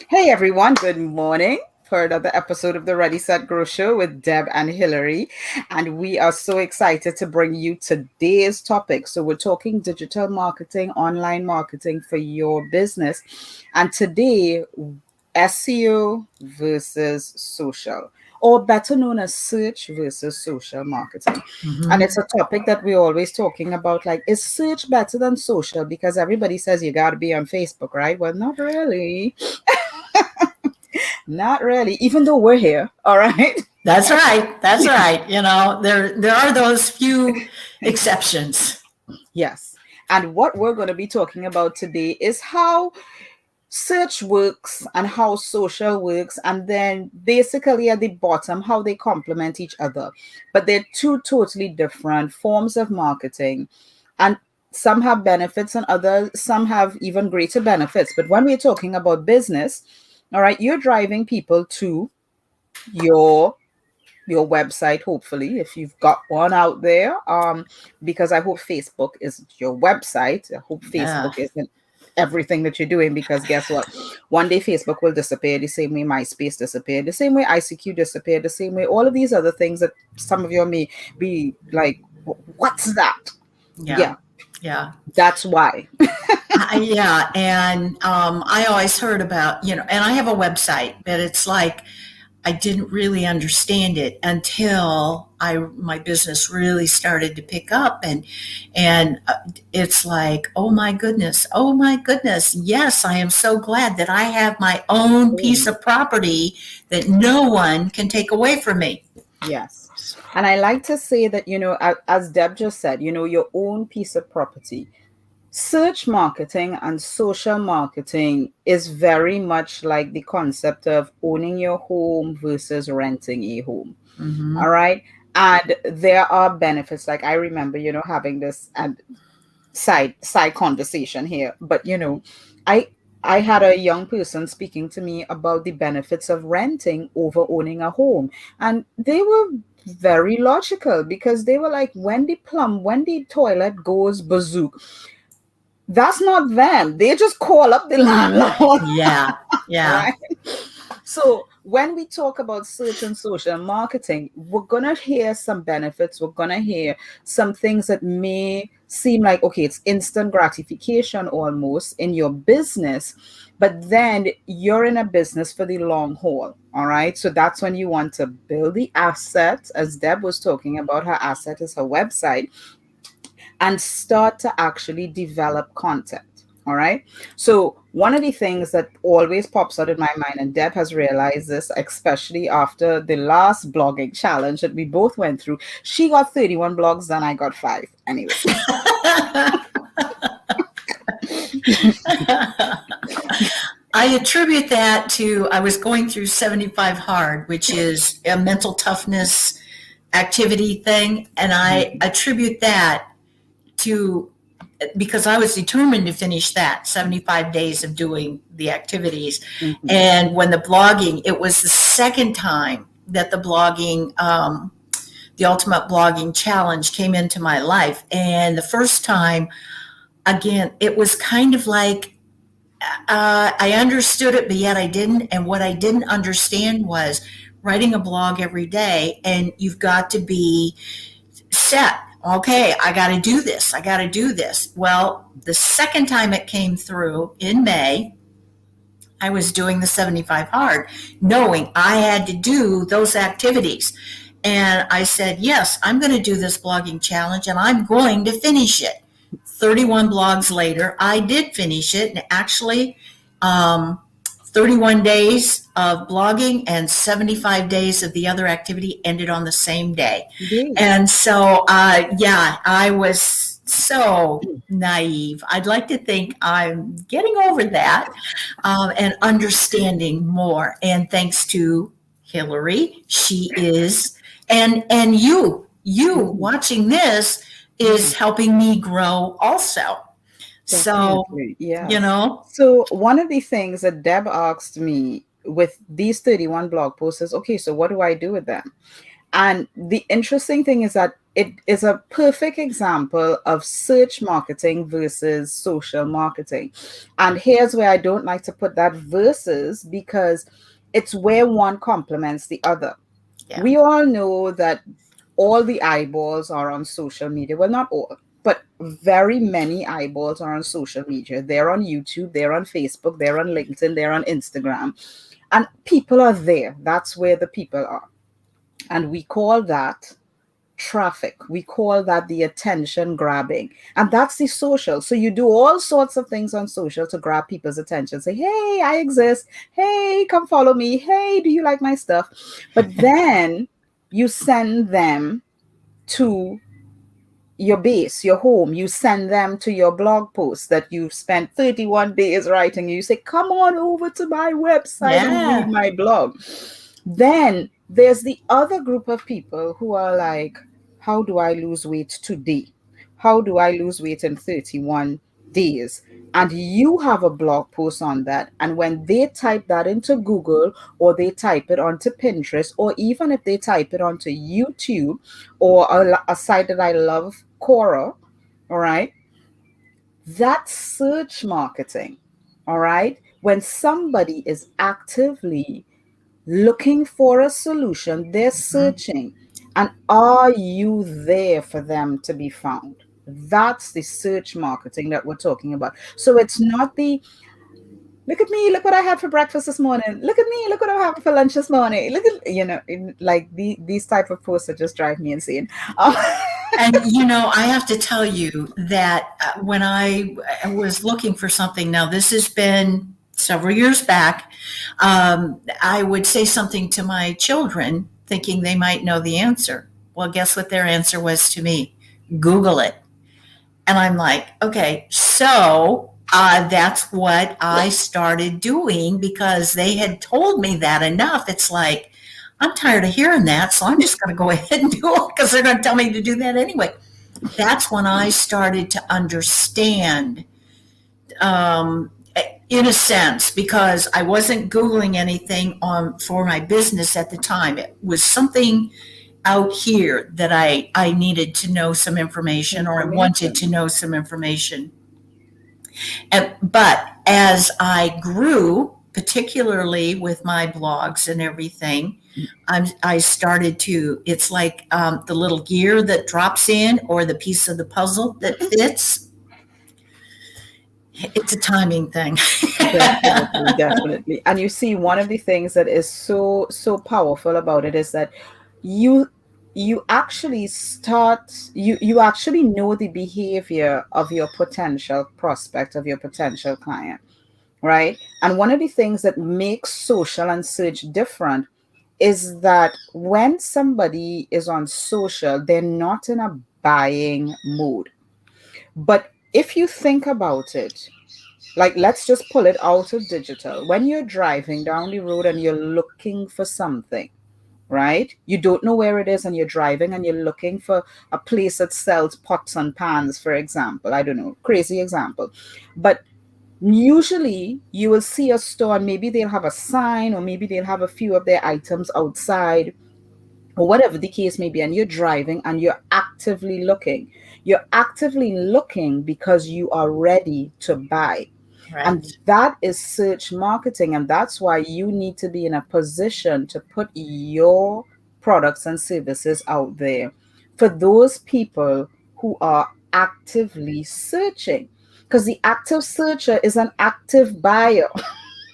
Hey everyone, good morning for another episode of the Ready Set Grow Show with Deb and Hillary. And we are so excited to bring you today's topic. So, we're talking digital marketing, online marketing for your business. And today, SEO versus social, or better known as search versus social marketing. And Mhm. it's a topic that we're always talking about, like, is search better than social? Because everybody says you got to be on Facebook, right? Well, not really. Not really, even though we're here. All right. That's right. That's right. There are those few exceptions. Yes. And what we're going to be talking about today is how search works and how social works. And then basically at the bottom, how they complement each other. But they're two totally different forms of marketing. And some have benefits and others, some have even greater benefits. But when we're talking about business, all right, you're driving people to your your website, hopefully, if you've got one out there, because I hope Facebook isn't your website. I hope Yeah. Facebook isn't everything that you're doing, because guess what, one day Facebook will disappear the same way MySpace disappeared, the same way ICQ disappeared, the same way all of these other things that some of you may be like, what's that? Yeah. Yeah, Yeah. that's why. Yeah. And I always heard about, and I have a website, but it's like I didn't really understand it until my business really started to pick up, and it's like, oh my goodness, yes, I am so glad that I have my own piece of property that no one can take away from me. Yes. And I like to say that, as Deb just said, your own piece of property. Search marketing and social marketing is very much like the concept of owning your home versus renting a home. Mm-hmm. All right. And there are benefits. Like, I remember, having this and side conversation here. But I I had a young person speaking to me about the benefits of renting over owning a home. And they were very logical, because they were like, when the toilet goes bazook, that's not them. They just call up the landlord. Yeah. Yeah. Right. So when we talk about search and social marketing, we're gonna hear some benefits. We're gonna hear some things that may seem like, okay, it's instant gratification almost in your business, but then you're in a business for the long haul. All right. So that's when you want to build the asset, as Deb was talking about. Her asset is her website, and start to actually develop content. All right. So, one of the things that always pops out in my mind, and Deb has realized this, especially after the last blogging challenge that we both went through, she got 31 blogs, then I got five. Anyway. I attribute that to I was going through 75 hard, which is a mental toughness activity thing, and I attribute that to because I was determined to finish that 75 days of doing the activities. Mhm. And when the blogging, it was the second time that the Ultimate Blogging Challenge came into my life. And the first time, again, it was kind of like I understood it, but yet I didn't. And what I didn't understand was writing a blog every day, and you've got to be set. Okay, I got to do this. I got to do this. Well, the second time it came through in May, I was doing the 75 hard, knowing I had to do those activities. And I said, yes, I'm going to do this blogging challenge and I'm going to finish it. 31 blogs later, I did finish it. And actually, um, 31 days of blogging and 75 days of the other activity ended on the same day. Yay. And so, yeah, I was so naive. I'd like to think I'm getting over that and understanding more. And thanks to Hillary, she is, and you Mhm. watching this is Mhm. helping me grow also. So, Definitely. you Yes. know, So, one of the things that Deb asked me with these 31 blog posts is, okay, so what do I do with them? And the interesting thing is that it is a perfect example of search marketing versus social marketing. And here's where I don't like to put that versus, because it's where one complements the other. Yeah. We all know that all the eyeballs are on social media. Well, not all, but very many eyeballs are on social media. They're on YouTube, they're on Facebook, they're on LinkedIn, they're on Instagram. And people are there. That's where the people are. And we call that traffic. We call that the attention grabbing. And that's the social. So you do all sorts of things on social to grab people's attention. Say, hey, I exist. Hey, come follow me. Hey, do you like my stuff? But then you send them to your base, your home. You send them to your blog post that you've spent 31 days writing. You say, come on over to my website and read Yeah. my blog. Then there's the other group of people who are like, how do I lose weight today? How do I lose weight in 31 days? And you have a blog post on that. And when they type that into Google, or they type it onto Pinterest, or even if they type it onto YouTube, or a site that I love, Quora, all right, that's search marketing. All right. When somebody is actively looking for a solution, they're Mhm. searching. And are you there for them to be found? That's the search marketing that we're talking about. So it's not the look at me, look what I had for breakfast this morning. Look at me, look what I'm having for lunch this morning. Look at, like these type of posts that just drive me insane. Um, And I have to tell you that when I was looking for something, now this has been several years back, I would say something to my children thinking they might know the answer. Well, guess what their answer was to me? Google it. And I'm like, okay, so that's what I started doing because they had told me that enough. It's like, I'm tired of hearing that, so I'm just going to go ahead and do it because they're going to tell me to do that anyway. That's when I started to understand, um, in a sense, because I wasn't Googling anything for my business at the time. It was something out here that I needed to know some information or I wanted to information. know some information. But as I grew, particularly with my blogs and everything, I started to, it's like the little gear that drops in or the piece of the puzzle that fits. It's a timing thing. Definitely, definitely. And you see, one of the things that is so powerful about it is that you you actually start you actually know the behavior of your potential prospect, of your potential client, right? And one of the things that makes social and search different is that when somebody is on social, they're not in a buying mode. But if you think about it, like, let's just pull it out of digital. When you're driving down the road and you're looking for something, right? You don't know where it is and you're driving and you're looking for a place that sells pots and pans, for example. I don't know, crazy example. But usually you will see a store and maybe they'll have a sign, or maybe they'll have a few of their items outside, or whatever the case may be, and you're driving and you're actively looking. You're actively looking because you are ready to buy. And Right. that is search marketing. And that's why you need to be in a position to put your products and services out there for those people who are actively searching. Because the active searcher is an active buyer.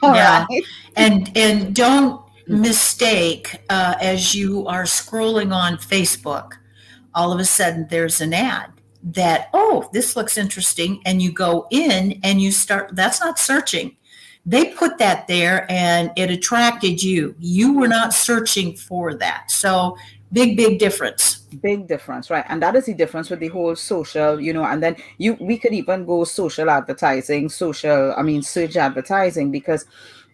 All Yeah. right. And don't mistake as you are scrolling on Facebook, all of a sudden there's an ad that, oh, this looks interesting. And you go in and you start, that's not searching. They put that there and it attracted you. You were not searching for that. So big difference. Big difference, right? And that is the difference with the whole social, and then we could even go social advertising, search advertising, because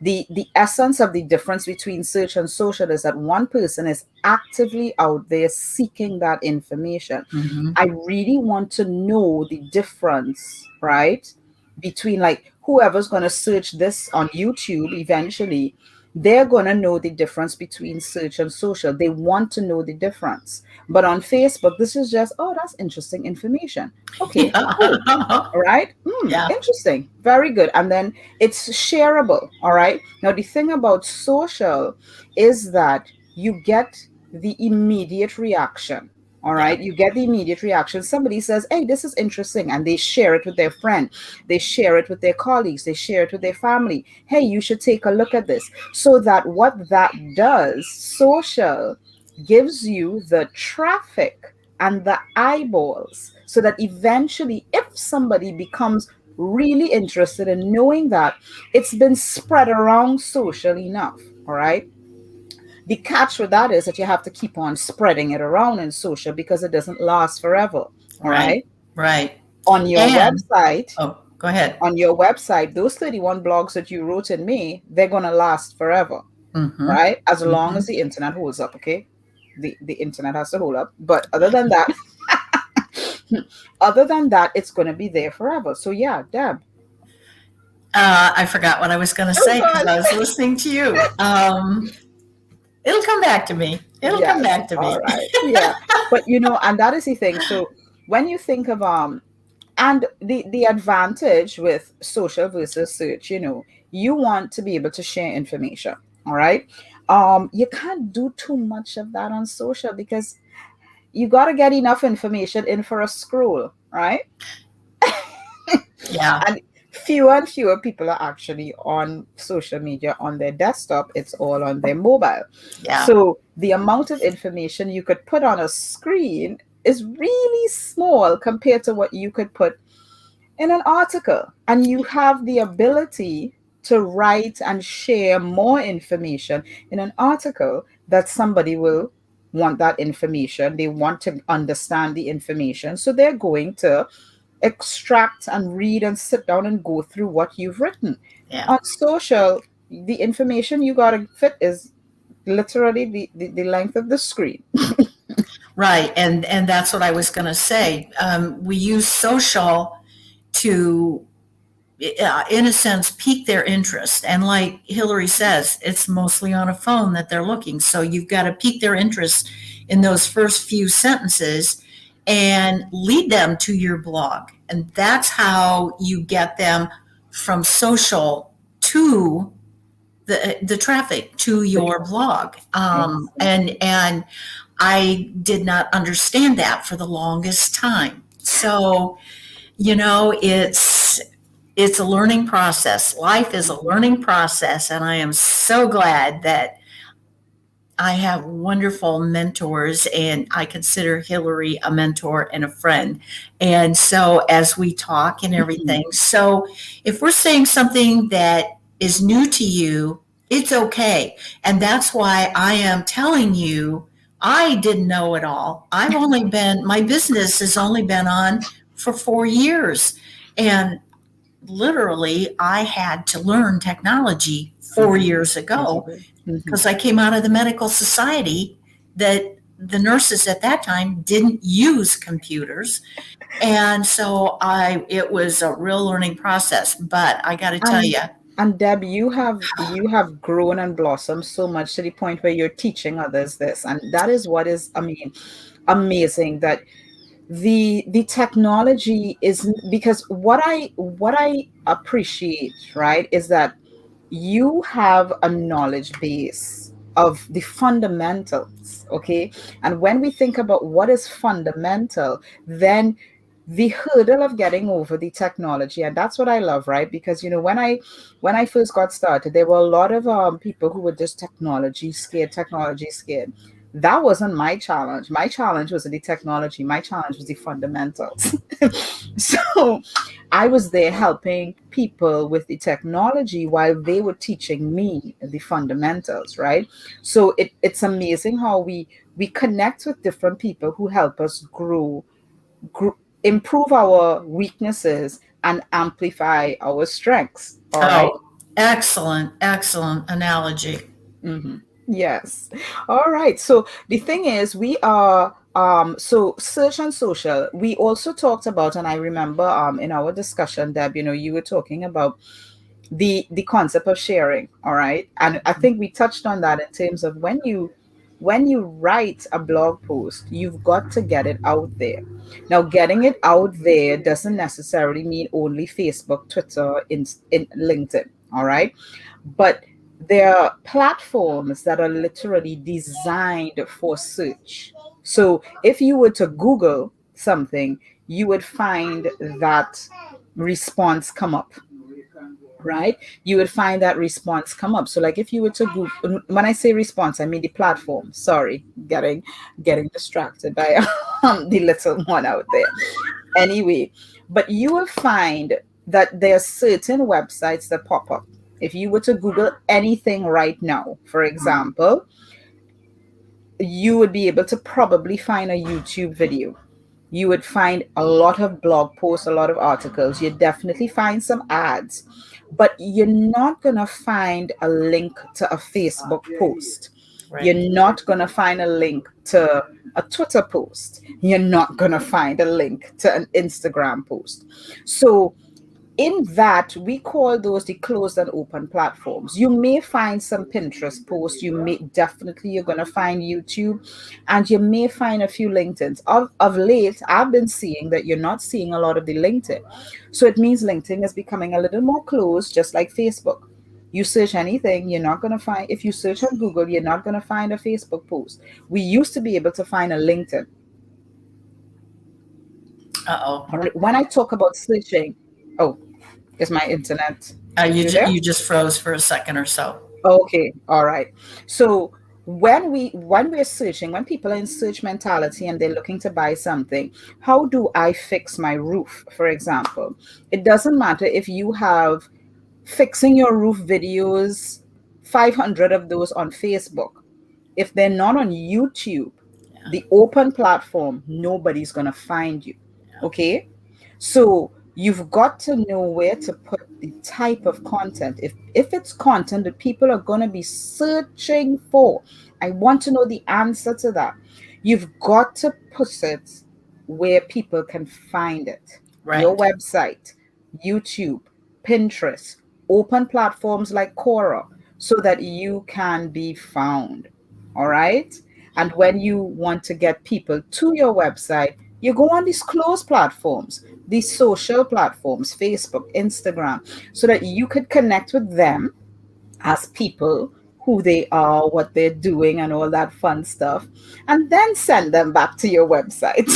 the essence of the difference between search and social is that one person is actively out there seeking that information. Mm-hmm. I really want to know the difference, right? Between, like, whoever's going to search this on YouTube eventually, they're going to know the difference between search and social. They want to know the difference. But on Facebook, this is just, oh, that's interesting information. Okay, cool. Yeah. All right. Yeah. Interesting. Very good. And then it's shareable. All right. Now, the thing about social is that you get the immediate reaction. All Yeah. right. You get the immediate reaction. Somebody says, hey, this is interesting. And they share it with their friend. They share it with their colleagues. They share it with their family. Hey, you should take a look at this. So that what that does, social gives you the traffic and the eyeballs so that eventually, if somebody becomes really interested in knowing that, it's been spread around social enough. All right. The catch with that is that you have to keep on spreading it around in social because it doesn't last forever. All Right. right. Right. On your And website, oh, go ahead. those 31 blogs that you wrote in May, they're going to last forever. Mm-hmm. Right. As long Mm-hmm. as the internet holds up. Okay. The internet has to hold up. But other than that, it's going to be there forever. So yeah, Deb. I forgot what I was going to Oh say because God. I was listening to you. It'll come back to me. It'll come Yes. back to All me. right. Yeah. But and that is the thing. So when you think of and the advantage with social versus search, you want to be able to share information. All right. You can't do too much of that on social because you got to get enough information in for a scroll, right? Yeah. And fewer and fewer people are actually on social media on their desktop. It's all on their mobile. Yeah. So the amount of information you could put on a screen is really small compared to what you could put in an article. And you have the ability to write and share more information in an article that somebody will want that information. They want to understand the information. So they're going to extract and read and sit down and go through what you've written. Yeah. On social, the information you got to fit is literally the length of the screen. Right. And that's what I was going to say. We use social to, in a sense, pique their interest. And like Hillary says, it's mostly on a phone that they're looking. So you've got to pique their interest in those first few sentences and lead them to your blog. And that's how you get them from social to the traffic to your blog. And I did not understand that for the longest time. So, it's a learning process. Life is a learning process, and I am so glad that I have wonderful mentors, and I consider Hillary a mentor and a friend. And so, as we talk and everything, so if we're saying something that is new to you, it's okay. And that's why I am telling you, I didn't know it all. My business has only been on for 4 years. And literally, I had to learn technology 4 years Yes, you ago do. Mhm. because I came out of the medical society that the nurses at that time didn't use computers. And so it was a real learning process, but I got to tell And you, and Deb, you have grown and blossomed so much to the point where you're teaching others this, and that is what is, I mean, amazing. That the technology is, because what I appreciate, right, is that you have a knowledge base of the fundamentals. Okay. And when we think about what is fundamental, then the hurdle of getting over the technology, and that's what I love, right? Because when I first got started, there were a lot of people who were just technology scared. That wasn't my challenge. My challenge was the technology. My challenge was the fundamentals. So I was there helping people with the technology while they were teaching me the fundamentals, right? So it's amazing how we connect with different people who help us improve our weaknesses and amplify our strengths. All right. oh, excellent, excellent analogy. Mhm. Yes. All right. So the thing is, we are so search and social. We also talked about, and I remember in our discussion, Deb, you were talking about the concept of sharing. All right, and I think we touched on that in terms of when you write a blog post, you've got to get it out there. Now, getting it out there doesn't necessarily mean only Facebook, Twitter, in LinkedIn. All right, but there are platforms that are literally designed for search. So if you were to Google something, you would find that response come up, right? You would find that response come up. So like if you were to Google, when I say response, I mean the platform. Sorry, getting distracted by the little one out there. Anyway, but you will find that there are certain websites that pop up. If you were to Google anything right now, for example, you would be able to probably find a YouTube video. You would find a lot of blog posts, a lot of articles. You'd definitely find some ads, but you're not going to find a link to a Facebook post. Right. You're not going to find a link to a Twitter post. You're not going to find a link to an Instagram post. So in that, we call those the closed and open platforms. You may find some Pinterest posts. You may definitely, you're going to find YouTube, and you may find a few LinkedIn's. Of late, I've been seeing that you're not seeing a lot of the LinkedIn. So it means LinkedIn is becoming a little more closed, just like Facebook. You search anything, you're not going to find, if you search on Google, you're not going to find a Facebook post. We used to be able to find a LinkedIn. Uh-oh. All right. When I talk about searching, oh, is my internet? You there? You just froze for a second or so. Okay, all right. So when we're searching, when people are in search mentality and they're looking to buy something, how do I fix my roof, for example? It doesn't matter if you have fixing your roof videos, 500 of those on Facebook. If they're not on YouTube, the open platform, nobody's going to find you. Okay? So you've got to know where to put the type of content. If it's content that people are going to be searching for, I want to know the answer to that. You've got to put it where people can find it. Right. Your website, YouTube, Pinterest, open platforms like Quora, so that you can be found. All right. And when you want to get people to your website, you go on these closed platforms, these social platforms, Facebook, Instagram, so that you could connect with them as people, who they are, what they're doing, and all that fun stuff, and then send them back to your website.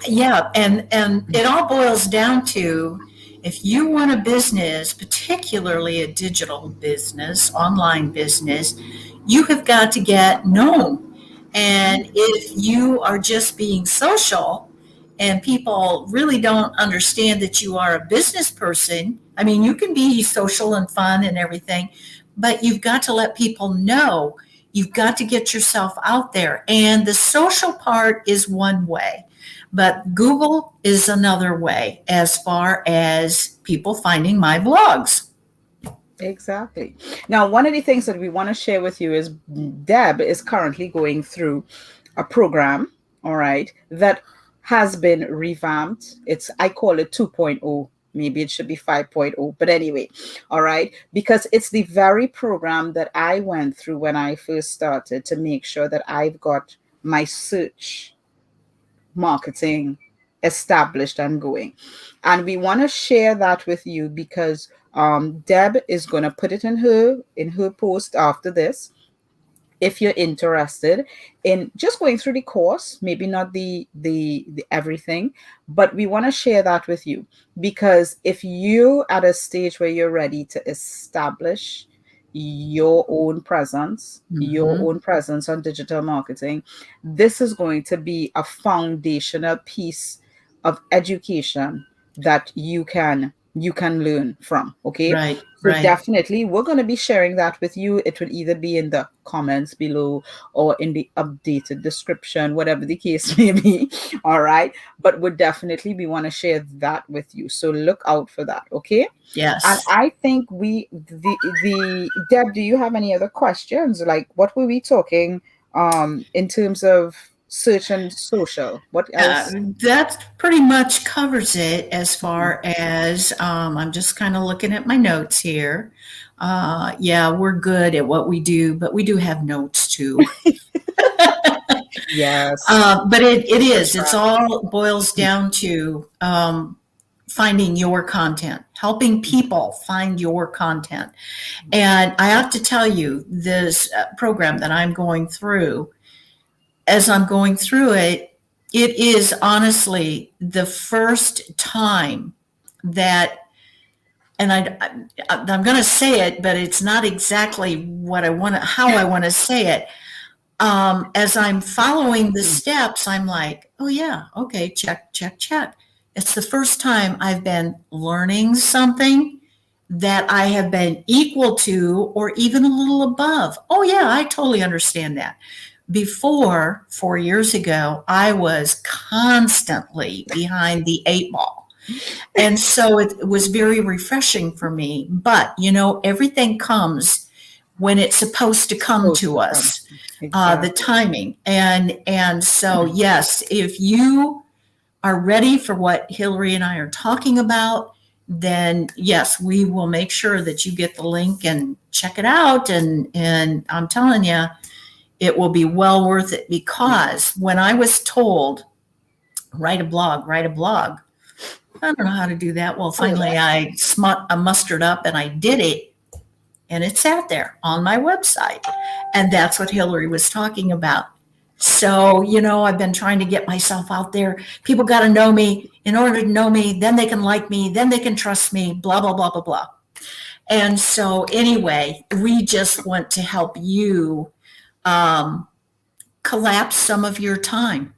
Yeah, and it all boils down to, if you want a business, particularly a digital business, online business, you have got to get known. And if you are just being social and people really don't understand that you are a business person, I mean, you can be social and fun and everything, but you've got to let people know. You've got to get yourself out there. And the social part is one way, but Google is another way as far as people finding my blogs. Exactly. Now, one of the things that we want to share with you is Deb is currently going through a program, all right, that has been revamped. I call it 2.0. Maybe it should be 5.0. But anyway, all right, because it's the very program that I went through when I first started to make sure that I've got my search marketing established and going. And we want to share that with you because Deb is going to put it in her post after this. If you're interested in just going through the course, maybe not the everything, but we want to share that with you, because if you at a stage where you're ready to establish your own presence, your own presence on digital marketing, this is going to be a foundational piece of education that you can learn from. Okay. Right, So right. definitely we're going to be sharing that with you. It will either be in the comments below or in the updated description, whatever the case may be. All right. But we want to share that with you. So look out for that. Okay. Yes. And I think the Deb, do you have any other questions? Like, what were we talking in terms of search and social? What else? That pretty much covers it as Mhm. far as I'm just kind of looking at my notes here. Yeah, we're good at what we do, but we do have notes too. Yes. But it Good is, it's track. all boils down to finding your content, helping people find your content. And I have to tell you, this program that I'm going through, as I'm going through it, it is honestly the first time that, and I'm going to say it, but it's not exactly what I want to, how I want to say it. As I'm following the steps, I'm like, oh yeah, okay, check, check, check. It's the first time I've been learning something that I have been equal to or even a little above. Oh yeah, I totally understand that. Before 4 years ago, I was constantly behind the eight ball. And so it was very refreshing for me. But, you know, everything comes when it's supposed to come Supposed to to come. us, the Exactly. timing. And so, yes, if you are ready for what Hillary and I are talking about, then yes, we will make sure that you get the link and check it out. And I'm telling you, it will be well worth it, because when I was told, write a blog, I don't know how to do that. Well, Oh, finally I mustered up and I did it, and it's out there on my website. And that's what Hillary was talking about. So, you know, I've been trying to get myself out there. People got to know me. In order to know me, then they can like me, then they can trust me, blah, blah, blah, blah, blah. And so, anyway, we just want to help you um, collapse some of your time,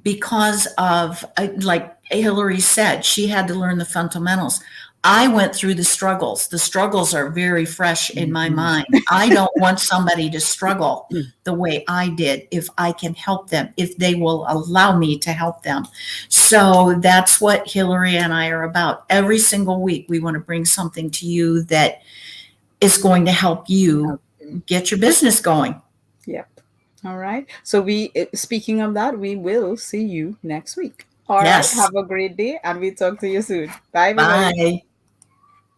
because of, like Hillary said, she had to learn the fundamentals. I went through the struggles. The struggles are very fresh in my mhm. mind. I don't want somebody to struggle the way I did if I can help them, if they will allow me to help them. So that's what Hillary and I are about. Every single week, we want to bring something to you that is going to help you Okay. get your business going. Yep. All right. So speaking of that, we will see you next week. All right. Yes. Have a great day and we talk to you soon. Bye, everybody. Bye.